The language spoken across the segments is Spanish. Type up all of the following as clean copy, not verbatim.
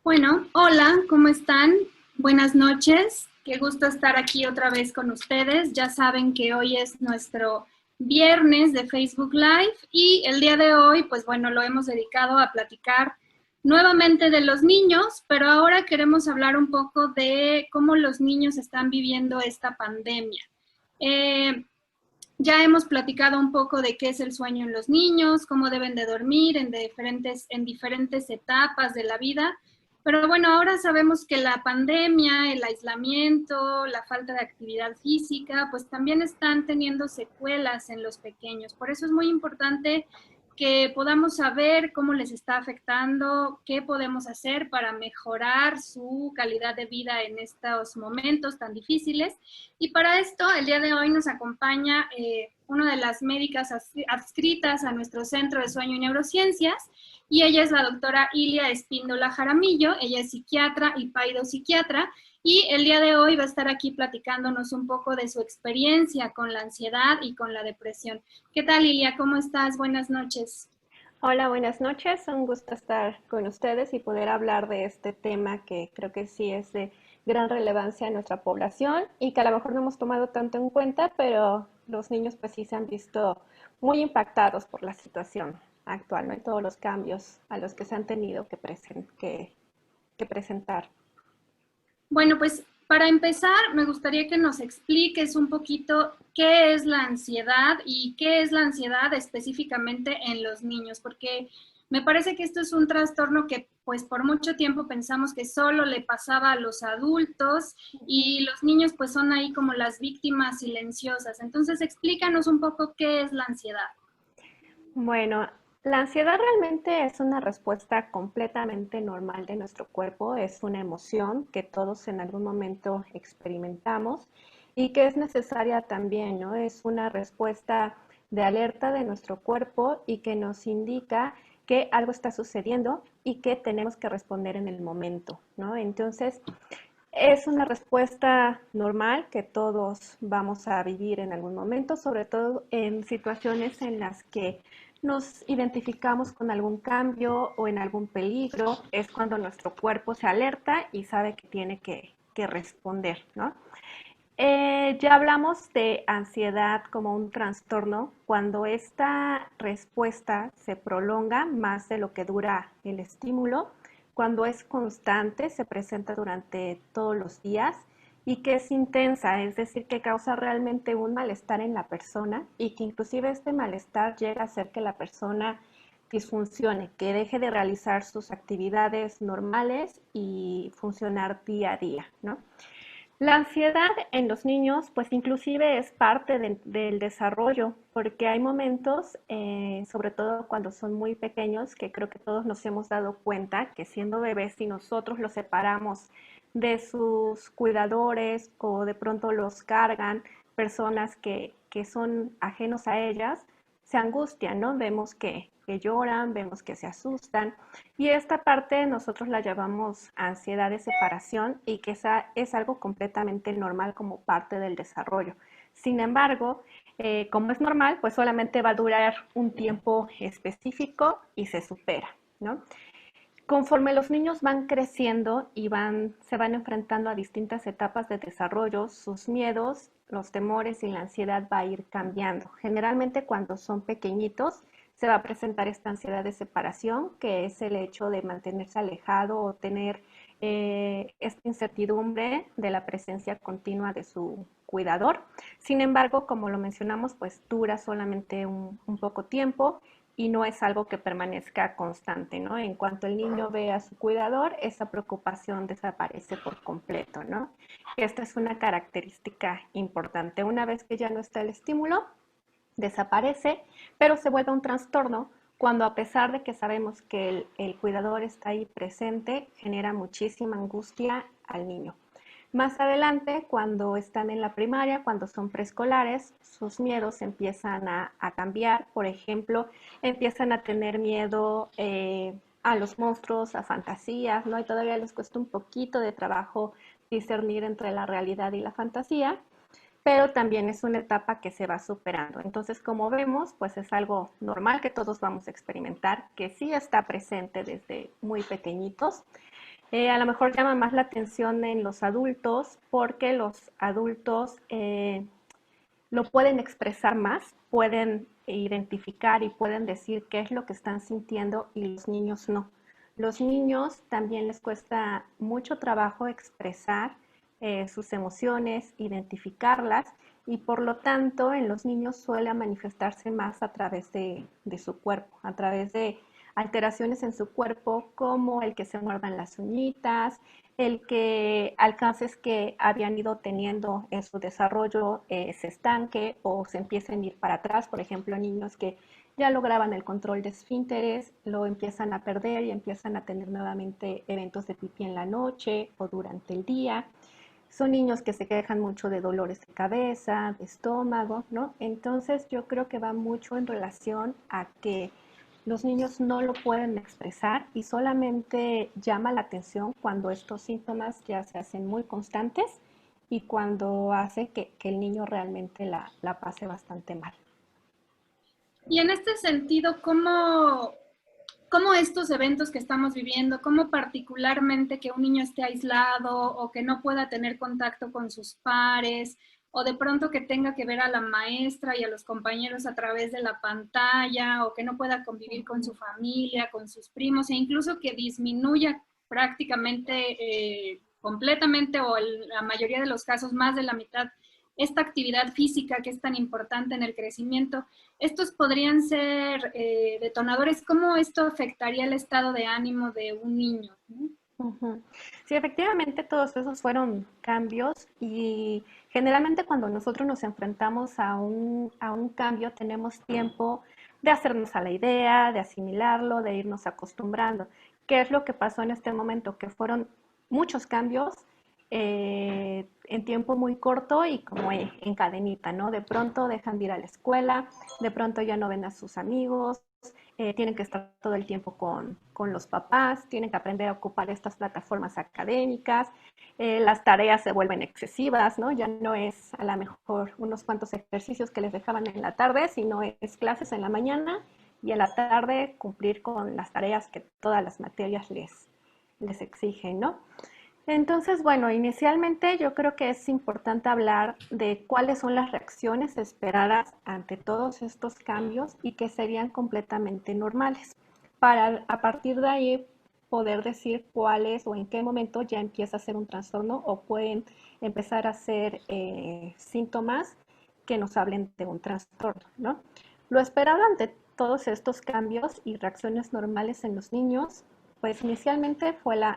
Bueno, hola, ¿cómo están? Buenas noches. Qué gusto estar aquí otra vez con ustedes. Ya saben que hoy es nuestro viernes de Facebook Live y el día de hoy, pues bueno, lo hemos dedicado a platicar nuevamente de los niños, pero ahora queremos hablar un poco de cómo los niños están viviendo esta pandemia. Eh, ya hemos platicado un poco de qué es el sueño en los niños, cómo deben de dormir en diferentes etapas de la vida. Pero bueno, ahora sabemos que la pandemia, el aislamiento, la falta de actividad física, pues también están teniendo secuelas en los pequeños. Por eso es muy importante que podamos saber cómo les está afectando, qué podemos hacer para mejorar su calidad de vida en estos momentos tan difíciles. Y para esto, el día de hoy nos acompaña una de las médicas adscritas a nuestro Centro de Sueño y Neurociencias, y ella es la doctora Ilia Espíndola Jaramillo. Ella es psiquiatra y paidopsiquiatra, y el día de hoy va a estar aquí platicándonos un poco de su experiencia con la ansiedad y con la depresión. ¿Qué tal, Ilia? ¿Cómo estás? Buenas noches. Hola, buenas noches. Un gusto estar con ustedes y poder hablar de este tema que creo que sí es de gran relevancia en nuestra población y que a lo mejor no hemos tomado tanto en cuenta, pero los niños pues sí se han visto muy impactados por la situación actual, ¿no? Y todos los cambios a los que se han tenido que presentar. Bueno, pues para empezar, me gustaría que nos expliques un poquito qué es la ansiedad y qué es la ansiedad específicamente en los niños, porque me parece que esto es un trastorno que pues por mucho tiempo pensamos que solo le pasaba a los adultos y los niños pues son ahí como las víctimas silenciosas. Entonces, explícanos un poco qué es la ansiedad. Bueno, la ansiedad realmente es una respuesta completamente normal de nuestro cuerpo, es una emoción que todos en algún momento experimentamos y que es necesaria también, ¿no? Es una respuesta de alerta de nuestro cuerpo y que nos indica que algo está sucediendo y que tenemos que responder en el momento, ¿no? Entonces, es una respuesta normal que todos vamos a vivir en algún momento, sobre todo en situaciones en las que nos identificamos con algún cambio o en algún peligro. Es cuando nuestro cuerpo se alerta y sabe que tiene que responder, ¿no? Ya hablamos de ansiedad como un trastorno cuando esta respuesta se prolonga más de lo que dura el estímulo, cuando es constante, se presenta durante todos los días y que es intensa, es decir, que causa realmente un malestar en la persona y que inclusive este malestar llega a hacer que la persona disfuncione, que deje de realizar sus actividades normales y funcionar día a día, ¿no? La ansiedad en los niños, pues inclusive es parte del desarrollo, porque hay momentos, sobre todo cuando son muy pequeños, que creo que todos nos hemos dado cuenta que siendo bebés, si nosotros los separamos de sus cuidadores o de pronto los cargan personas que son ajenos a ellas, se angustian, ¿no? Vemos que lloran, vemos que se asustan y esta parte nosotros la llamamos ansiedad de separación y que esa es algo completamente normal como parte del desarrollo. Sin embargo, como es normal, pues solamente va a durar un tiempo específico y se supera, ¿no? Conforme los niños van creciendo y se van enfrentando a distintas etapas de desarrollo, sus miedos, los temores y la ansiedad va a ir cambiando. Generalmente cuando son pequeñitos se va a presentar esta ansiedad de separación, que es el hecho de mantenerse alejado o tener esta incertidumbre de la presencia continua de su cuidador. Sin embargo, como lo mencionamos, pues dura solamente un poco tiempo y no es algo que permanezca constante, ¿no? En cuanto el niño ve a su cuidador, esa preocupación desaparece por completo, ¿no? Esta es una característica importante. Una vez que ya no está el estímulo, desaparece, pero se vuelve un trastorno cuando a pesar de que sabemos que el cuidador está ahí presente, genera muchísima angustia al niño. Más adelante, cuando están en la primaria, cuando son preescolares, sus miedos empiezan a cambiar. Por ejemplo, empiezan a tener miedo a los monstruos, a fantasías, ¿no? Y todavía les cuesta un poquito de trabajo discernir entre la realidad y la fantasía, pero también es una etapa que se va superando. Entonces, como vemos, pues es algo normal que todos vamos a experimentar, que sí está presente desde muy pequeñitos A lo mejor llama más la atención en los adultos porque los adultos lo pueden expresar más, pueden identificar y pueden decir qué es lo que están sintiendo y los niños no. Los niños también les cuesta mucho trabajo expresar sus emociones, identificarlas y por lo tanto en los niños suele manifestarse más a través de su cuerpo, a través de alteraciones en su cuerpo como el que se muerdan las uñitas, el que alcances que habían ido teniendo en su desarrollo se estanque o se empiecen a ir para atrás, por ejemplo, niños que ya lograban el control de esfínteres, lo empiezan a perder y empiezan a tener nuevamente eventos de pipí en la noche o durante el día. Son niños que se quejan mucho de dolores de cabeza, de estómago, ¿no? Entonces yo creo que va mucho en relación a que los niños no lo pueden expresar y solamente llama la atención cuando estos síntomas ya se hacen muy constantes y cuando hace que el niño realmente la pase bastante mal. Y en este sentido, ¿cómo estos eventos que estamos viviendo, cómo particularmente que un niño esté aislado o que no pueda tener contacto con sus pares, o de pronto que tenga que ver a la maestra y a los compañeros a través de la pantalla, o que no pueda convivir con su familia, con sus primos, e incluso que disminuya prácticamente, completamente, o en la mayoría de los casos más de la mitad, esta actividad física que es tan importante en el crecimiento? Estos podrían ser detonadores. ¿Cómo esto afectaría el estado de ánimo de un niño? Ujú. Sí, efectivamente todos esos fueron cambios y generalmente cuando nosotros nos enfrentamos a un cambio tenemos tiempo de hacernos a la idea, de asimilarlo, de irnos acostumbrando. ¿Qué es lo que pasó en este momento? Que fueron muchos cambios en tiempo muy corto y como en cadenita, ¿no? De pronto dejan de ir a la escuela, de pronto ya no ven a sus amigos, tienen que estar todo el tiempo con los papás, tienen que aprender a ocupar estas plataformas académicas, las tareas se vuelven excesivas, ¿no? Ya no es a lo mejor unos cuantos ejercicios que les dejaban en la tarde, sino es clases en la mañana y en la tarde cumplir con las tareas que todas las materias les exigen, ¿no? Entonces, bueno, inicialmente yo creo que es importante hablar de cuáles son las reacciones esperadas ante todos estos cambios y que serían completamente normales, para a partir de ahí poder decir cuáles o en qué momento ya empieza a ser un trastorno o pueden empezar a ser síntomas que nos hablen de un trastorno, ¿no? Lo esperado ante todos estos cambios y reacciones normales en los niños pues inicialmente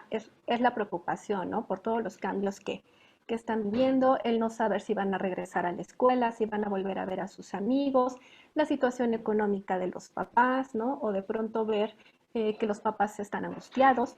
es la preocupación, ¿no? Por todos los cambios que están viviendo, el no saber si van a regresar a la escuela, si van a volver a ver a sus amigos, la situación económica de los papás, ¿no? O de pronto ver que los papás están angustiados.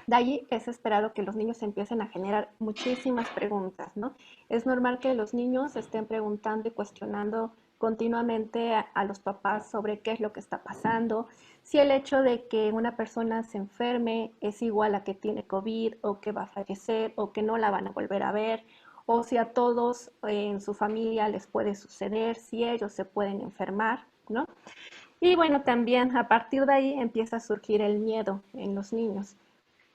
De ahí es esperado que los niños empiecen a generar muchísimas preguntas, ¿no? Es normal que los niños estén preguntando y cuestionando continuamente a los papás sobre qué es lo que está pasando, si el hecho de que una persona se enferme es igual a que tiene COVID o que va a fallecer o que no la van a volver a ver, o si a todos en su familia les puede suceder, si ellos se pueden enfermar, ¿no? Y bueno, también a partir de ahí empieza a surgir el miedo en los niños.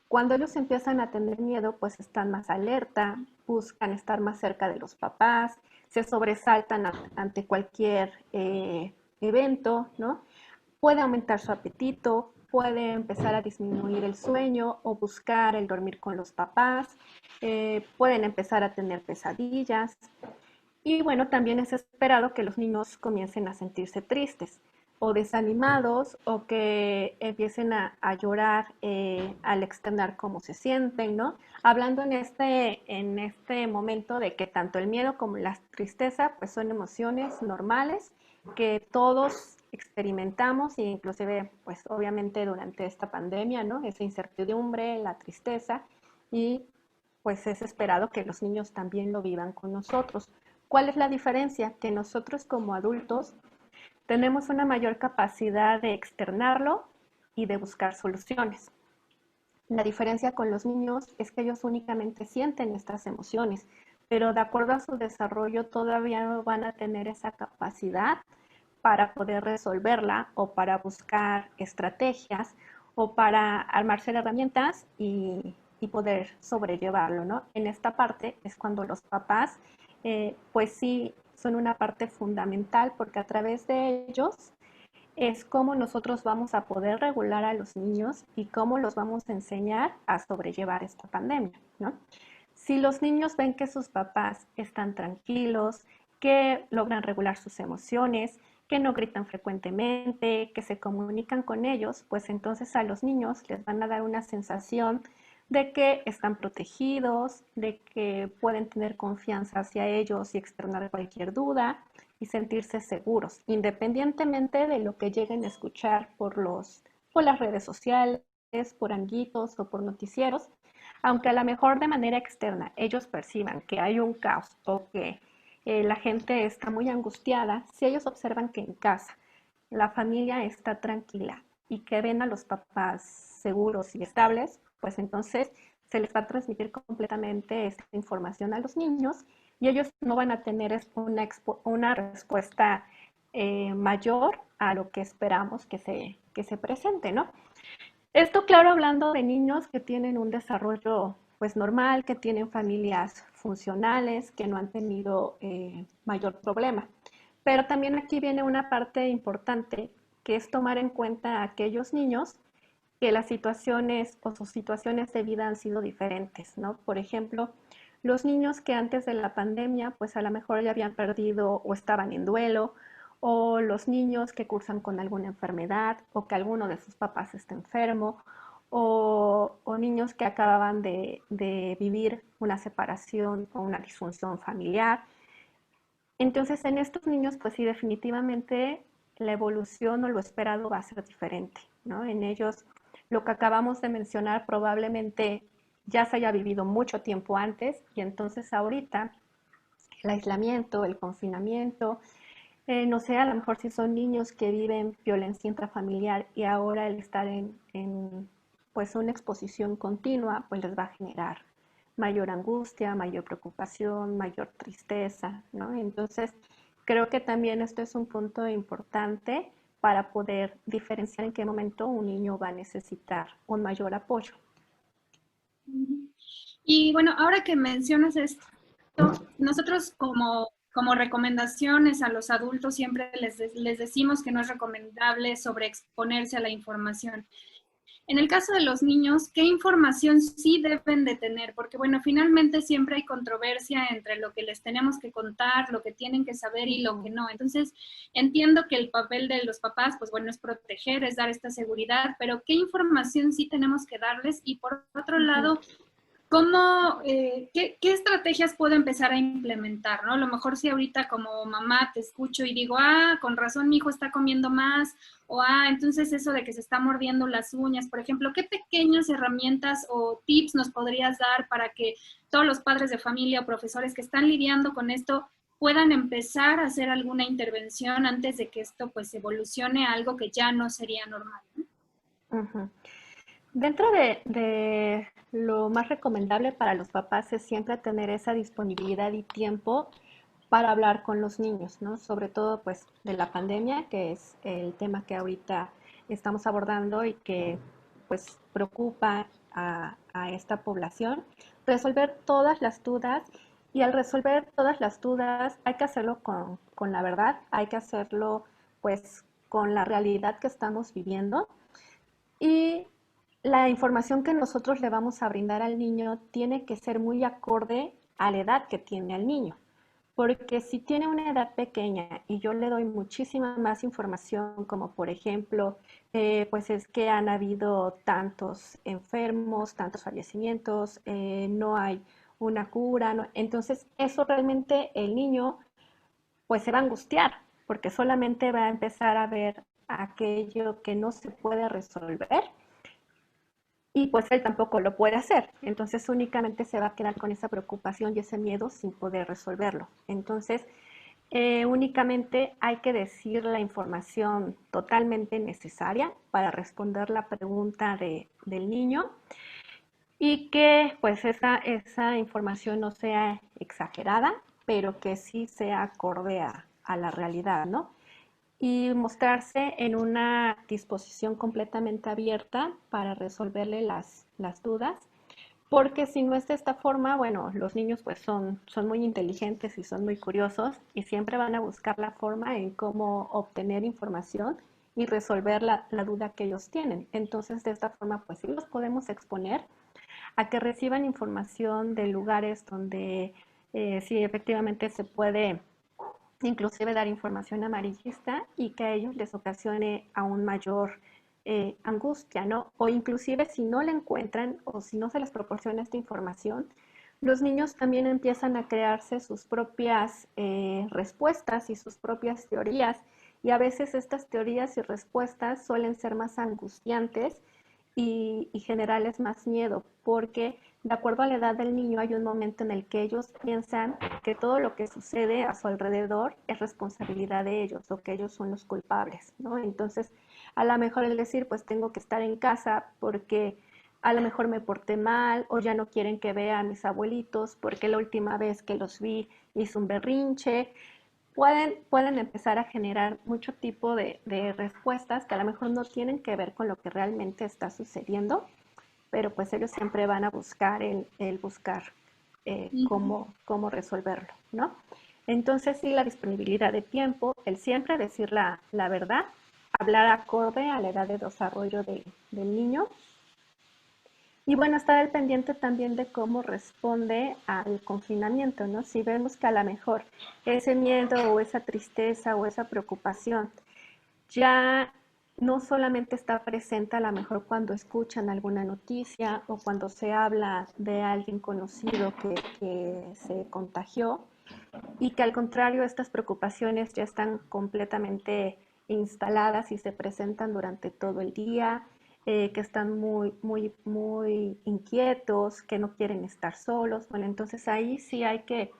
Cuando ellos empiezan a tener miedo, pues están más alerta, buscan estar más cerca de los papás, se sobresaltan ante cualquier evento, ¿no? Puede aumentar su apetito, puede empezar a disminuir el sueño o buscar el dormir con los papás, pueden empezar a tener pesadillas. Y bueno, también es esperado que los niños comiencen a sentirse tristes o desanimados o que empiecen a llorar al externar cómo se sienten, ¿no? Hablando en este momento de que tanto el miedo como la tristeza pues son emociones normales que todos experimentamos e inclusive pues obviamente durante esta pandemia, ¿no? Esa incertidumbre, la tristeza y pues es esperado que los niños también lo vivan con nosotros. ¿Cuál es la diferencia? Que nosotros como adultos tenemos una mayor capacidad de externarlo y de buscar soluciones. La diferencia con los niños es que ellos únicamente sienten estas emociones, pero de acuerdo a su desarrollo todavía no van a tener esa capacidad para poder resolverla o para buscar estrategias o para armarse de herramientas y poder sobrellevarlo, ¿no? En esta parte es cuando los papás, pues sí, son una parte fundamental porque a través de ellos es cómo nosotros vamos a poder regular a los niños y cómo los vamos a enseñar a sobrellevar esta pandemia, ¿no? Si los niños ven que sus papás están tranquilos, que logran regular sus emociones, que no gritan frecuentemente, que se comunican con ellos, pues entonces a los niños les van a dar una sensación de que están protegidos, de que pueden tener confianza hacia ellos y externar cualquier duda y sentirse seguros, independientemente de lo que lleguen a escuchar por las redes sociales, por amiguitos o por noticieros, aunque a lo mejor de manera externa ellos perciban que hay un caos o que la gente está muy angustiada, si ellos observan que en casa la familia está tranquila y que ven a los papás seguros y estables, pues entonces se les va a transmitir completamente esta información a los niños y ellos no van a tener una respuesta mayor a lo que esperamos que se presente, ¿no? Esto, claro, hablando de niños que tienen un desarrollo pues normal, que tienen familias funcionales, que no han tenido mayor problema. Pero también aquí viene una parte importante, que es tomar en cuenta a aquellos niños que las situaciones o sus situaciones de vida han sido diferentes, ¿no? Por ejemplo, los niños que antes de la pandemia, pues a lo mejor ya habían perdido o estaban en duelo, o los niños que cursan con alguna enfermedad, o que alguno de sus papás está enfermo, o niños que acababan de vivir una separación o una disfunción familiar. Entonces, en estos niños, pues sí, definitivamente la evolución o lo esperado va a ser diferente, ¿no? En ellos, lo que acabamos de mencionar probablemente ya se haya vivido mucho tiempo antes y entonces ahorita el aislamiento, el confinamiento, no sé, a lo mejor si son niños que viven violencia intrafamiliar y ahora el estar pues una exposición continua, pues les va a generar mayor angustia, mayor preocupación, mayor tristeza, ¿no? Entonces, creo que también esto es un punto importante para poder diferenciar en qué momento un niño va a necesitar un mayor apoyo. Y bueno, ahora que mencionas esto, nosotros como recomendaciones a los adultos siempre les decimos que no es recomendable sobreexponerse a la información. En el caso de los niños, ¿qué información sí deben de tener? Porque, bueno, finalmente siempre hay controversia entre lo que les tenemos que contar, lo que tienen que saber y lo que no. Entonces, entiendo que el papel de los papás, pues bueno, es proteger, es dar esta seguridad, pero ¿qué información sí tenemos que darles? Y por otro lado, qué estrategias puedo empezar a implementar, ¿no? A lo mejor si ahorita como mamá te escucho y digo, con razón mi hijo está comiendo más, o entonces eso de que se está mordiendo las uñas, por ejemplo, ¿qué pequeñas herramientas o tips nos podrías dar para que todos los padres de familia o profesores que están lidiando con esto puedan empezar a hacer alguna intervención antes de que esto pues evolucione a algo que ya no sería normal, ¿no? Uh-huh. Dentro de lo más recomendable para los papás es siempre tener esa disponibilidad y tiempo para hablar con los niños, ¿no? Sobre todo, pues, de la pandemia, que es el tema que ahorita estamos abordando y que, pues, preocupa a esta población. Resolver todas las dudas y al resolver todas las dudas hay que hacerlo con la verdad, hay que hacerlo, pues, con la realidad que estamos viviendo y la información que nosotros le vamos a brindar al niño tiene que ser muy acorde a la edad que tiene el niño. Porque si tiene una edad pequeña y yo le doy muchísima más información, como por ejemplo, pues es que han habido tantos enfermos, tantos fallecimientos, no hay una cura, ¿no? Entonces eso realmente el niño pues se va a angustiar, porque solamente va a empezar a ver aquello que no se puede resolver y pues él tampoco lo puede hacer. Entonces únicamente se va a quedar con esa preocupación y ese miedo sin poder resolverlo. Entonces únicamente hay que decir la información totalmente necesaria para responder la pregunta del niño y que pues esa información no sea exagerada, pero que sí sea acorde a la realidad, ¿no? Y mostrarse en una disposición completamente abierta para resolverle las dudas, porque si no es de esta forma, bueno, los niños pues son muy inteligentes y son muy curiosos y siempre van a buscar la forma en cómo obtener información y resolver la duda que ellos tienen. Entonces, de esta forma, pues sí los podemos exponer a que reciban información de lugares donde sí efectivamente se puede inclusive dar información amarillista y que a ellos les ocasione aún mayor angustia, ¿no? O inclusive si no la encuentran o si no se les proporciona esta información, los niños también empiezan a crearse sus propias respuestas y sus propias teorías y a veces estas teorías y respuestas suelen ser más angustiantes y generarles más miedo, porque de acuerdo a la edad del niño hay un momento en el que ellos piensan que todo lo que sucede a su alrededor es responsabilidad de ellos o que ellos son los culpables, ¿no? Entonces, a lo mejor el decir, pues tengo que estar en casa porque a lo mejor me porté mal o ya no quieren que vea a mis abuelitos porque la última vez que los vi hice un berrinche, pueden empezar a generar mucho tipo de respuestas que a lo mejor no tienen que ver con lo que realmente está sucediendo, pero pues ellos siempre van a buscar el buscar cómo resolverlo, ¿no? Entonces sí, la disponibilidad de tiempo, el siempre decir la verdad, hablar acorde a la edad de desarrollo del niño y bueno, estar al pendiente también de cómo responde al confinamiento, ¿no? Si vemos que a lo mejor ese miedo o esa tristeza o esa preocupación ya no solamente está presente a lo mejor cuando escuchan alguna noticia o cuando se habla de alguien conocido que se contagió y que al contrario estas preocupaciones ya están completamente instaladas y se presentan durante todo el día, que están muy inquietos, que no quieren estar solos. Bueno, entonces ahí sí hay que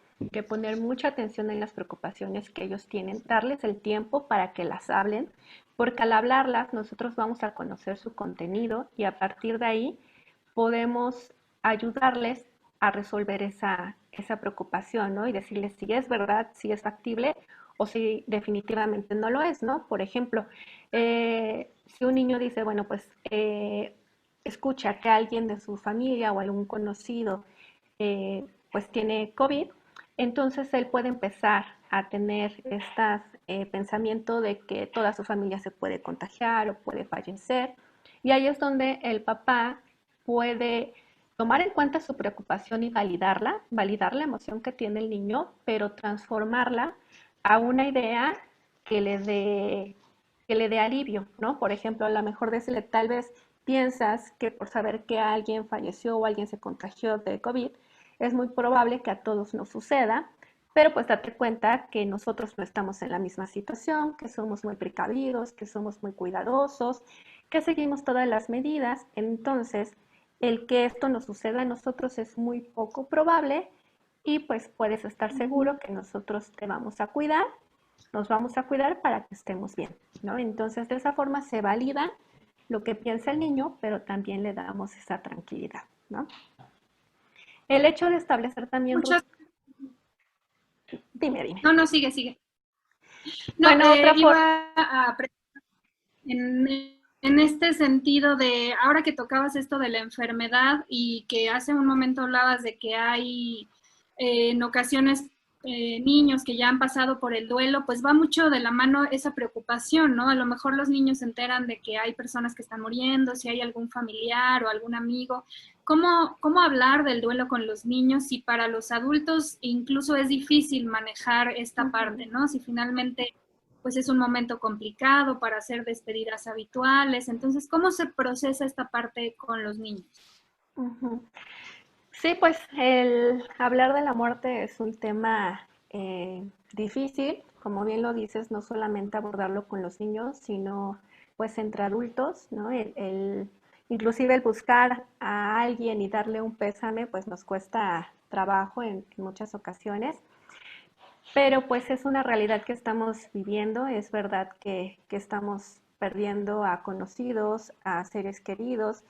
poner mucha atención en las preocupaciones que ellos tienen, darles el tiempo para que las hablen, porque al hablarlas nosotros vamos a conocer su contenido y a partir de ahí podemos ayudarles a resolver esa preocupación, ¿no? Y decirles si es verdad, si es factible o si definitivamente no lo es, ¿no? Por ejemplo, si un niño dice, bueno, pues escucha que alguien de su familia o algún conocido pues tiene COVID, entonces él puede empezar a tener este pensamiento de que toda su familia se puede contagiar o puede fallecer. Y ahí es donde el papá puede tomar en cuenta su preocupación y validar la emoción que tiene el niño, pero transformarla a una idea que que le dé alivio, ¿no? Por ejemplo, a lo mejor decirle, tal vez piensas que por saber que alguien falleció o alguien se contagió de COVID, es muy probable que a todos nos suceda, pero pues date cuenta que nosotros no estamos en la misma situación, que somos muy precavidos, que somos muy cuidadosos, que seguimos todas las medidas, entonces el que esto nos suceda a nosotros es muy poco probable y pues puedes estar seguro que nosotros te vamos a cuidar, nos vamos a cuidar para que estemos bien, ¿no? Entonces de esa forma se valida lo que piensa el niño, pero también le damos esa tranquilidad, ¿no? El hecho de establecer también... Muchas... Dime. No, no, sigue, sigue. No, Bueno, otra forma... iba a... En, en este sentido de, ahora que tocabas esto de la enfermedad y que hace un momento hablabas de que hay en ocasiones niños que ya han pasado por el duelo, pues va mucho de la mano esa preocupación, ¿no? A lo mejor los niños se enteran de que hay personas que están muriendo, si hay algún familiar o algún amigo. ¿Cómo hablar del duelo con los niños si para los adultos incluso es difícil manejar esta parte, ¿no? Si finalmente pues es un momento complicado para hacer despedidas habituales. Entonces, ¿cómo se procesa esta parte con los niños? Sí, pues el hablar de la muerte es un tema difícil, como bien lo dices, no solamente abordarlo con los niños, sino pues entre adultos, ¿no? Inclusive el buscar a alguien y darle un pésame, pues nos cuesta trabajo en muchas ocasiones. Pero pues es una realidad que estamos viviendo, es verdad que estamos perdiendo a conocidos, a seres queridos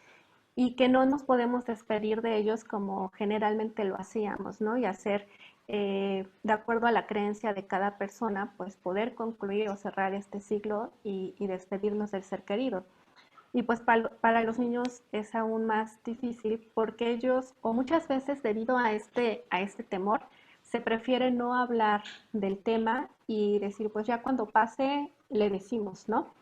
y que no nos podemos despedir de ellos como generalmente lo hacíamos, ¿no? Y hacer, de acuerdo a la creencia de cada persona, pues poder concluir o cerrar este ciclo y despedirnos del ser querido. Y pues para los niños es aún más difícil porque ellos, o muchas veces debido a este temor, se prefiere no hablar del tema y decir, pues ya cuando pase le decimos, ¿no?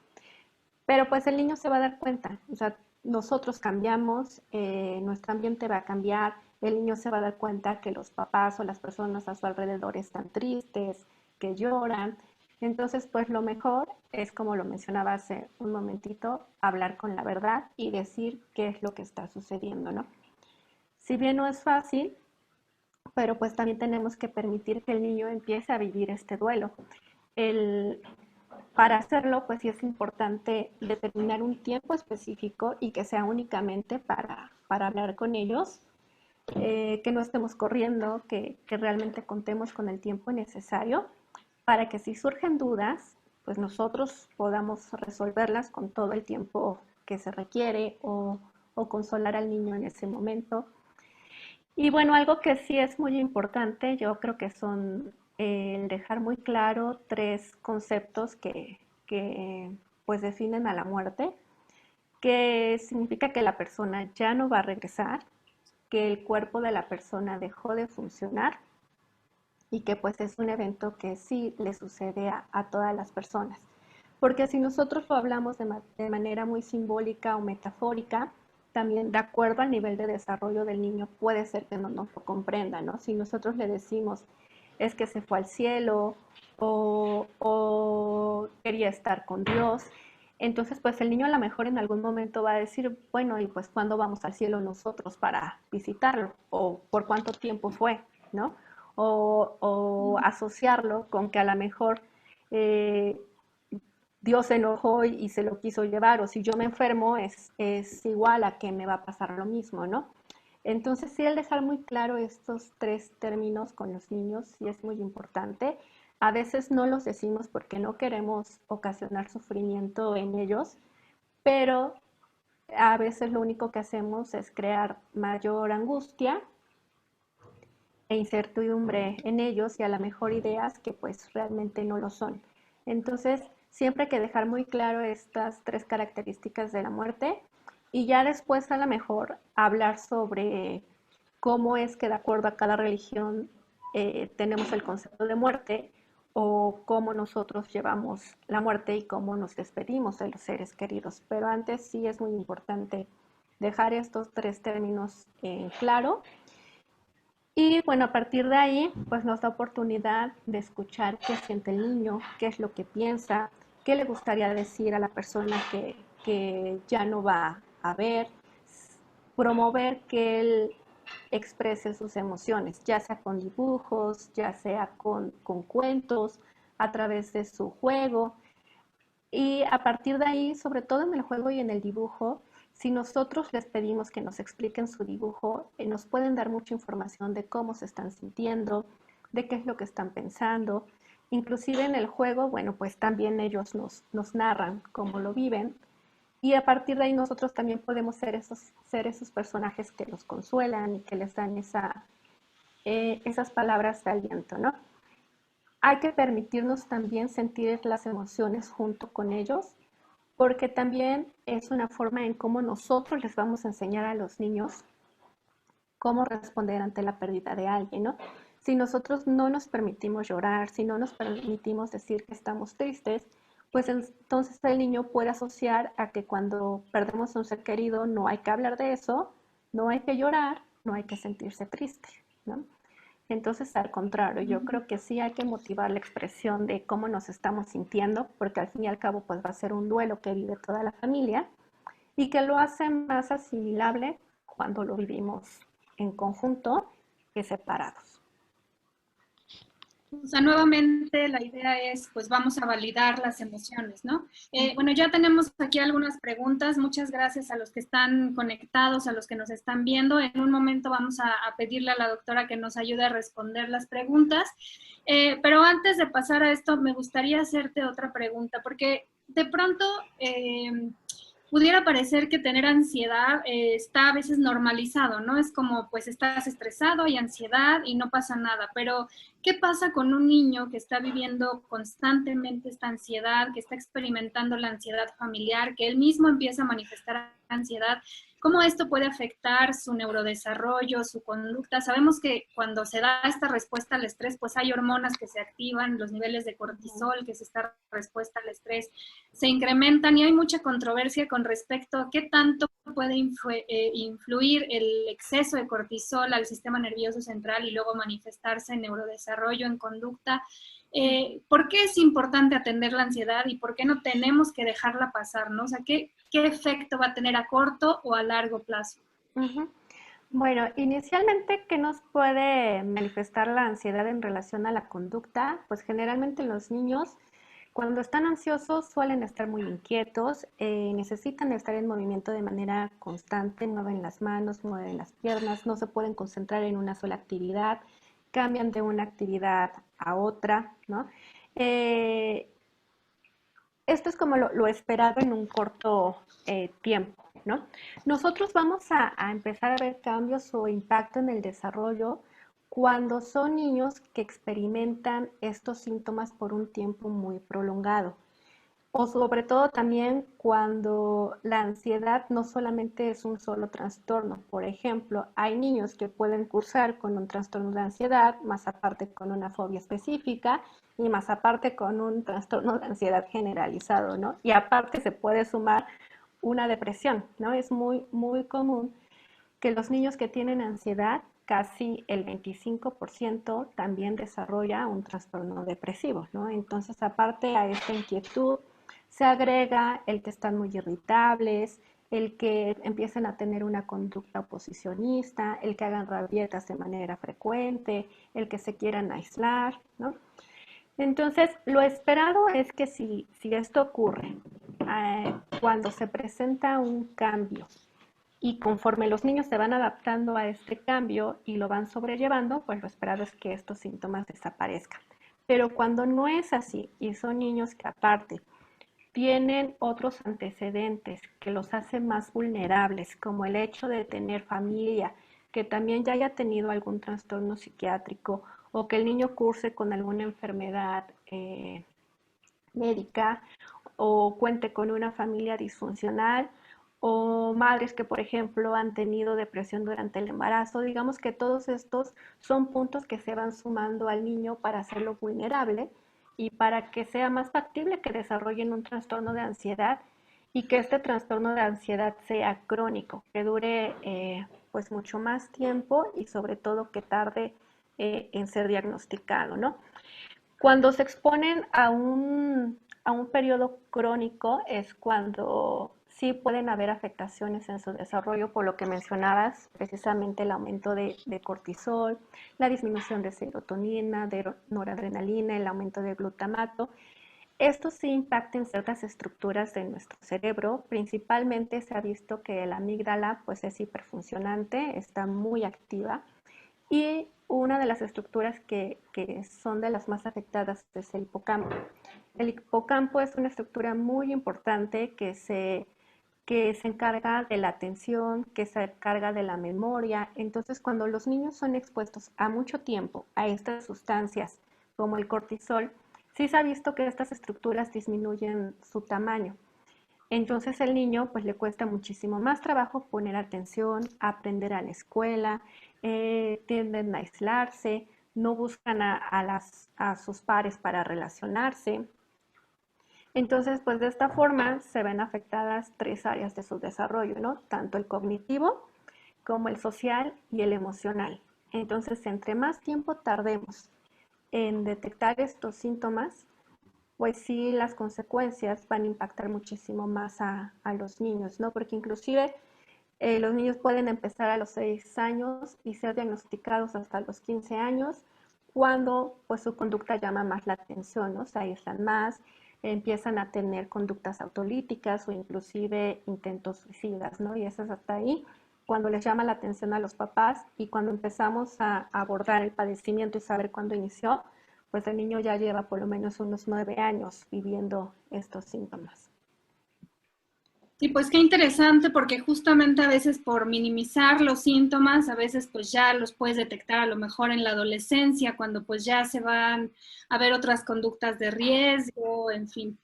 Pero pues el niño se va a dar cuenta, o sea, nosotros cambiamos, nuestro ambiente va a cambiar, el niño se va a dar cuenta que los papás o las personas a su alrededor están tristes, que lloran. Entonces, pues lo mejor es, como lo mencionaba hace un momentito, hablar con la verdad y decir qué es lo que está sucediendo, ¿no? Si bien no es fácil, pero pues también tenemos que permitir que el niño empiece a vivir este duelo. El, para hacerlo, pues sí es importante determinar un tiempo específico y que sea únicamente para hablar con ellos, que no estemos corriendo, que realmente contemos con el tiempo necesario para que si surgen dudas, pues nosotros podamos resolverlas con todo el tiempo que se requiere o consolar al niño en ese momento. Y bueno, algo que sí es muy importante, yo creo que son el dejar muy claro tres conceptos que pues definen a la muerte, que significa que la persona ya no va a regresar, que el cuerpo de la persona dejó de funcionar y que pues es un evento que sí le sucede a todas las personas. Porque si nosotros lo hablamos de manera muy simbólica o metafórica, también de acuerdo al nivel de desarrollo del niño puede ser que no nos lo comprenda, ¿no? Si nosotros le decimos es que se fue al cielo o quería estar con Dios, entonces pues el niño a lo mejor en algún momento va a decir, bueno, y pues ¿cuándo vamos al cielo nosotros para visitarlo? ¿O por cuánto tiempo fue? ¿No? O asociarlo con que a lo mejor Dios se enojó y se lo quiso llevar, o si yo me enfermo es igual a que me va a pasar lo mismo, ¿no? Entonces, sí, el dejar muy claro estos tres términos con los niños sí es muy importante. A veces no los decimos porque no queremos ocasionar sufrimiento en ellos, pero a veces lo único que hacemos es crear mayor angustia e incertidumbre en ellos y a lo mejor ideas que pues realmente no lo son. Entonces, siempre hay que dejar muy claro estas tres características de la muerte y ya después a lo mejor hablar sobre cómo es que de acuerdo a cada religión tenemos el concepto de muerte o cómo nosotros llevamos la muerte y cómo nos despedimos de los seres queridos. Pero antes sí es muy importante dejar estos tres términos en claro y bueno, a partir de ahí, pues nos da oportunidad de escuchar qué siente el niño, qué es lo que piensa, qué le gustaría decir a la persona que ya no va a ver, promover que él exprese sus emociones, ya sea con dibujos, ya sea con cuentos, a través de su juego. Y a partir de ahí, sobre todo en el juego y en el dibujo, si nosotros les pedimos que nos expliquen su dibujo, nos pueden dar mucha información de cómo se están sintiendo, de qué es lo que están pensando. Inclusive en el juego, bueno, pues también ellos nos narran cómo lo viven. Y a partir de ahí nosotros también podemos ser esos personajes que los consuelan y que les dan esas palabras de aliento, ¿no? Hay que permitirnos también sentir las emociones junto con ellos, porque también es una forma en cómo nosotros les vamos a enseñar a los niños cómo responder ante la pérdida de alguien, ¿no? Si nosotros no nos permitimos llorar, si no nos permitimos decir que estamos tristes, pues entonces el niño puede asociar a que cuando perdemos a un ser querido no hay que hablar de eso, no hay que llorar, no hay que sentirse triste, ¿no? Entonces, al contrario, yo creo que sí hay que motivar la expresión de cómo nos estamos sintiendo, porque al fin y al cabo pues va a ser un duelo que vive toda la familia y que lo hace más asimilable cuando lo vivimos en conjunto que separados. O sea, nuevamente la idea es, pues vamos a validar las emociones, ¿no? Bueno, ya tenemos aquí algunas preguntas. Muchas gracias a los que están conectados, a los que nos están viendo. En un momento vamos a pedirle a la doctora que nos ayude a responder las preguntas. Pero antes de pasar a esto, me gustaría hacerte otra pregunta, porque de pronto pudiera parecer que tener ansiedad está a veces normalizado, ¿no? Es como, pues estás estresado, hay ansiedad y no pasa nada, pero ¿Qué pasa con un niño que está viviendo constantemente esta ansiedad, que está experimentando la ansiedad familiar, que él mismo empieza a manifestar ansiedad? ¿Cómo esto puede afectar su neurodesarrollo, su conducta? Sabemos que cuando se da esta respuesta al estrés, pues hay hormonas que se activan, los niveles de cortisol, que es esta respuesta al estrés, se incrementan y hay mucha controversia con respecto a qué tanto puede influir el exceso de cortisol al sistema nervioso central y luego manifestarse en neurodesarrollo, en conducta. ¿Por qué es importante atender la ansiedad y por qué no tenemos que dejarla pasar, ¿no? O sea, ¿qué efecto va a tener a corto o a largo plazo? Bueno, inicialmente, ¿qué nos puede manifestar la ansiedad en relación a la conducta? Pues generalmente los niños, cuando están ansiosos, suelen estar muy inquietos, necesitan estar en movimiento de manera constante, mueven las manos, mueven las piernas, no se pueden concentrar en una sola actividad, cambian de una actividad a otra, ¿no? Eh, Esto es como lo esperado en un corto tiempo, ¿no? Nosotros vamos a empezar a ver cambios o impacto en el desarrollo cuando son niños que experimentan estos síntomas por un tiempo muy prolongado. O sobre todo también cuando la ansiedad no solamente es un solo trastorno. Por ejemplo, hay niños que pueden cursar con un trastorno de ansiedad, más aparte con una fobia específica y más aparte con un trastorno de ansiedad generalizado, ¿no? Y aparte se puede sumar una depresión, ¿no? Es muy común que los niños que tienen ansiedad, casi el 25% también desarrolla un trastorno depresivo, ¿no? Entonces, aparte a esta inquietud, se agrega el que están muy irritables, el que empiecen a tener una conducta oposicionista, el que hagan rabietas de manera frecuente, el que se quieran aislar, ¿no? Entonces, lo esperado es que si esto ocurre, cuando se presenta un cambio y conforme los niños se van adaptando a este cambio y lo van sobrellevando, pues lo esperado es que estos síntomas desaparezcan. Pero cuando no es así y son niños que aparte tienen otros antecedentes que los hacen más vulnerables, como el hecho de tener familia que también ya haya tenido algún trastorno psiquiátrico o que el niño curse con alguna enfermedad médica o cuente con una familia disfuncional o madres que, por ejemplo, han tenido depresión durante el embarazo. Digamos que todos estos son puntos que se van sumando al niño para hacerlo vulnerable y para que sea más factible que desarrollen un trastorno de ansiedad y que este trastorno de ansiedad sea crónico, que dure pues mucho más tiempo y sobre todo que tarde en ser diagnosticado, ¿no? Cuando se exponen a un periodo crónico es cuando sí pueden haber afectaciones en su desarrollo, por lo que mencionabas, precisamente el aumento de cortisol, la disminución de serotonina, de noradrenalina, el aumento de glutamato. Esto sí impacta en ciertas estructuras de nuestro cerebro. Principalmente se ha visto que la amígdala pues, es hiperfuncionante, está muy activa y una de las estructuras que son de las más afectadas es el hipocampo. El hipocampo es una estructura muy importante que se encarga de la atención, que se encarga de la memoria. Entonces, cuando los niños son expuestos a mucho tiempo a estas sustancias como el cortisol, sí se ha visto que estas estructuras disminuyen su tamaño. Entonces el niño pues le cuesta muchísimo más trabajo poner atención, aprender a la escuela, tienden a aislarse, no buscan a sus pares para relacionarse. Entonces pues de esta forma se ven afectadas tres áreas de su desarrollo, ¿no? Tanto el cognitivo como el social y el emocional. Entonces entre más tiempo tardemos en detectar estos síntomas, pues sí las consecuencias van a impactar muchísimo más a los niños, ¿no? Porque inclusive los niños pueden empezar a los 6 años y ser diagnosticados hasta los 15 años, cuando pues su conducta llama más la atención, ¿no? Se aíslan más, empiezan a tener conductas autolíticas o inclusive intentos suicidas, ¿no? Y eso es hasta ahí cuando les llama la atención a los papás y cuando empezamos a abordar el padecimiento y saber cuándo inició, pues el niño ya lleva por lo menos unos 9 años viviendo estos síntomas. Sí, pues qué interesante porque justamente a veces por minimizar los síntomas, a veces pues ya los puedes detectar a lo mejor en la adolescencia, cuando pues ya se van a ver otras conductas de riesgo, en fin.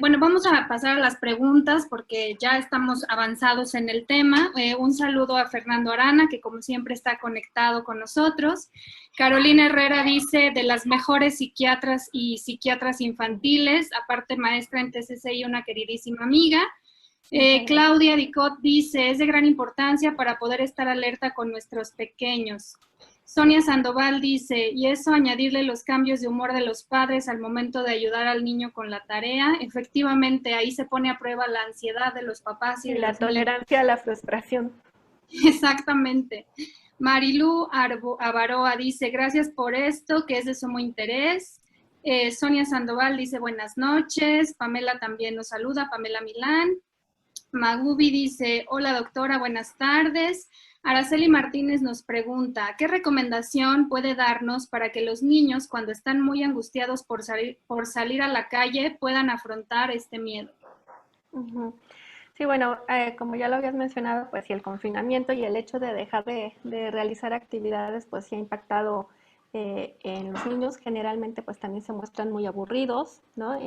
Bueno, vamos a pasar a las preguntas porque ya estamos avanzados en el tema. Un saludo a Fernando Arana, que como siempre está conectado con nosotros. Carolina Herrera dice, de las mejores psiquiatras y psiquiatras infantiles, aparte maestra en TCC y una queridísima amiga. Claudia Dicot dice, es de gran importancia para poder estar alerta con nuestros pequeños. Sonia Sandoval dice, y eso añadirle los cambios de humor de los padres al momento de ayudar al niño con la tarea. Efectivamente, ahí se pone a prueba la ansiedad de los papás y de la los niños. tolerancia a la frustración. Exactamente. Marilú Avaroa dice, gracias por esto, que es de sumo interés. Sonia Sandoval dice, buenas noches. Pamela también nos saluda, Pamela Milán. Magubi dice, hola doctora, buenas tardes. Araceli Martínez nos pregunta, ¿qué recomendación puede darnos para que los niños cuando están muy angustiados por salir a la calle puedan afrontar este miedo? Sí, bueno, como ya lo habías mencionado, pues sí, el confinamiento y el hecho de dejar de realizar actividades, pues sí ha impactado en los niños. Generalmente, pues también se muestran muy aburridos, ¿no?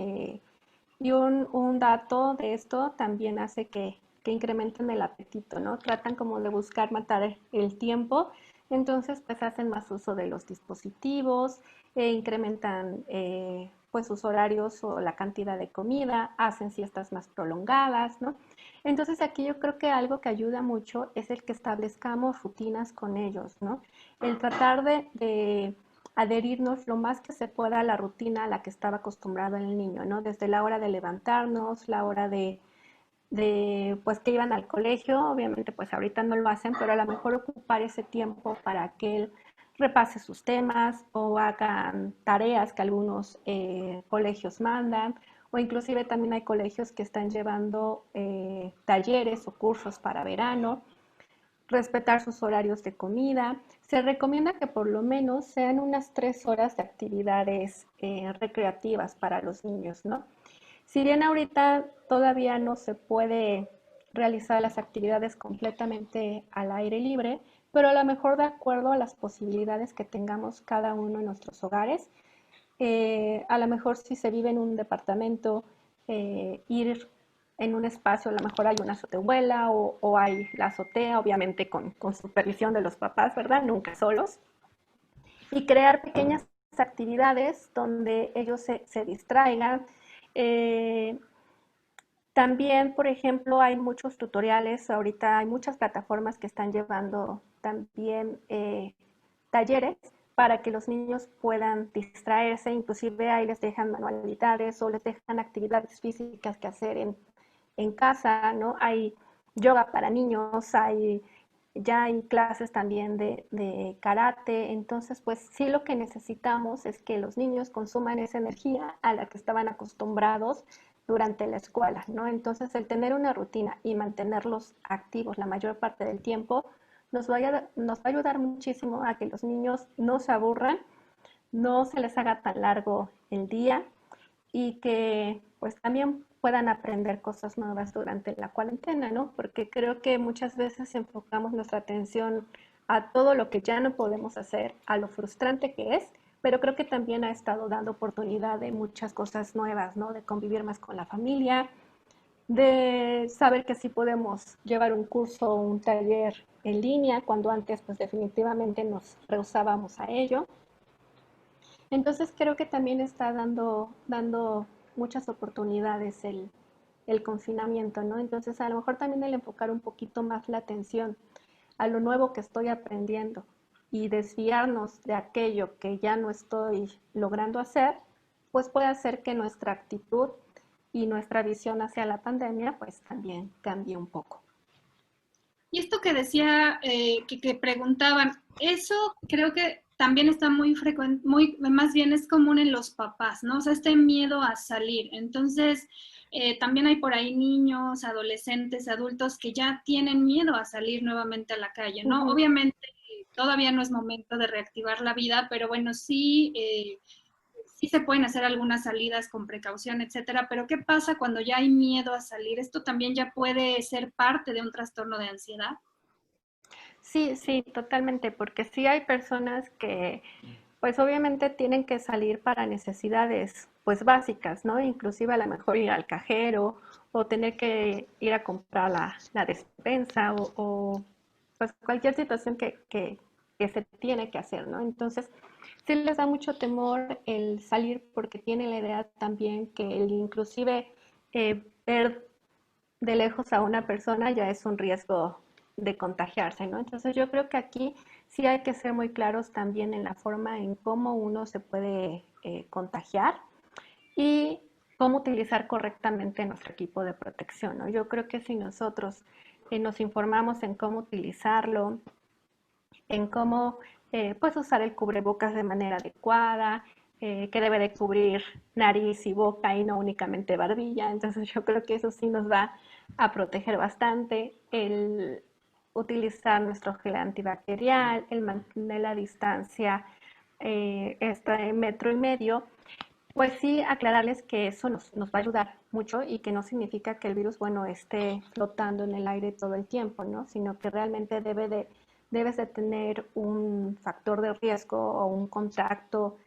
Y un dato de esto también hace que incrementen el apetito, ¿no? Tratan como de buscar matar el tiempo, entonces pues hacen más uso de los dispositivos, incrementan pues sus horarios o la cantidad de comida, hacen siestas más prolongadas, ¿no? Entonces aquí yo creo que algo que ayuda mucho es el que establezcamos rutinas con ellos, ¿no? El tratar de adherirnos lo más que se pueda a la rutina a la que estaba acostumbrado el niño, ¿no? Desde la hora de levantarnos, la hora pues que iban al colegio, obviamente pues ahorita no lo hacen, pero a lo mejor ocupar ese tiempo para que él repase sus temas o hagan tareas que algunos colegios mandan, o inclusive también hay colegios que están llevando talleres o cursos para verano, respetar sus horarios de comida. Se recomienda que por lo menos sean unas 3 horas de actividades recreativas para los niños, ¿no? Si bien ahorita todavía no se puede realizar las actividades completamente al aire libre, pero a lo mejor de acuerdo a las posibilidades que tengamos cada uno en nuestros hogares, a lo mejor si se vive en un departamento, ir en un espacio, a lo mejor hay una azotehuela o hay la azotea, obviamente con supervisión de los papás, ¿verdad? Nunca solos. Y crear pequeñas actividades donde ellos se distraigan. Eh, También, por ejemplo, hay muchos tutoriales, ahorita hay muchas plataformas que están llevando también talleres para que los niños puedan distraerse, inclusive ahí les dejan manualidades o les dejan actividades físicas que hacer en casa, ¿no? Hay yoga para niños, ya hay clases también de karate, entonces pues sí lo que necesitamos es que los niños consuman esa energía a la que estaban acostumbrados durante la escuela, ¿no? Entonces el tener una rutina y mantenerlos activos la mayor parte del tiempo nos va a ayudar muchísimo a que los niños no se aburran, no se les haga tan largo el día y que pues también puedan aprender cosas nuevas durante la cuarentena, ¿no? Porque creo que muchas veces enfocamos nuestra atención a todo lo que ya no podemos hacer, a lo frustrante que es, pero creo que también ha estado dando oportunidad de muchas cosas nuevas, ¿no? De convivir más con la familia, de saber que sí podemos llevar un curso o un taller en línea, cuando antes pues definitivamente nos rehusábamos a ello. Entonces creo que también está dando muchas oportunidades el confinamiento, ¿no? Entonces a lo mejor también el enfocar un poquito más la atención a lo nuevo que estoy aprendiendo y desviarnos de aquello que ya no estoy logrando hacer, pues puede hacer que nuestra actitud y nuestra visión hacia la pandemia pues también cambie un poco. Y esto que decía, que preguntaban, eso creo que también está muy frecuente, más bien es común en los papás, ¿no? O sea, este miedo a salir. Entonces, también hay por ahí niños, adolescentes, adultos que ya tienen miedo a salir nuevamente a la calle, ¿no? Obviamente todavía no es momento de reactivar la vida, pero bueno, sí, sí se pueden hacer algunas salidas con precaución, etcétera, pero ¿qué pasa cuando ya hay miedo a salir? ¿Esto también ya puede ser parte de un trastorno de ansiedad? Sí, sí, totalmente, porque sí hay personas que pues obviamente tienen que salir para necesidades pues básicas, ¿no? Inclusive a lo mejor ir al cajero o tener que ir a comprar la despensa pues cualquier situación que se tiene que hacer, ¿no? Entonces, sí les da mucho temor el salir porque tienen la idea también que el inclusive ver de lejos a una persona ya es un riesgo de contagiarse, ¿no? Entonces yo creo que aquí sí hay que ser muy claros también en la forma en cómo uno se puede contagiar y cómo utilizar correctamente nuestro equipo de protección, ¿no? Yo creo que si nosotros nos informamos en cómo utilizarlo, en cómo pues usar el cubrebocas de manera adecuada, que debe de cubrir nariz y boca y no únicamente barbilla. Entonces yo creo que eso sí nos va a proteger bastante. El utilizar nuestro gel antibacterial, el mantener la distancia de metro y medio, pues sí aclararles que eso nos va a ayudar mucho y que no significa que el virus, bueno, esté flotando en el aire todo el tiempo, ¿no? Sino que realmente debes de tener un factor de riesgo o un contacto